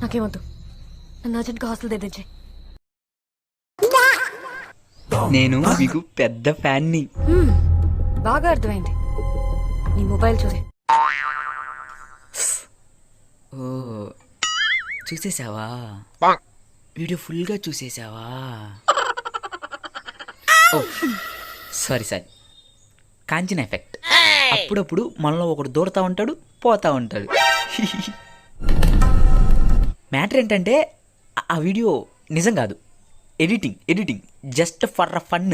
నాకేమొద్దు, నన్ను అర్జెంట్గా హాస్టల్ తెచ్చి. నేను మీకు పెద్ద ఫ్యాన్ని. బాగా అర్థమైంది. నీ మొబైల్ చూసే. ఓ చూసేసావా? వీడియో ఫుల్గా చూసేసావా? ఓ సారీ కాంచిన ఎఫెక్ట్. అప్పుడప్పుడు మనలో ఒకడు దూరతా ఉంటాడు, పోతా ఉంటాడు. మ్యాటర్ ఏంటంటే ఆ వీడియో నిజం కాదు, ఎడిటింగ్ జస్ట్ ఫర్ ఫన్.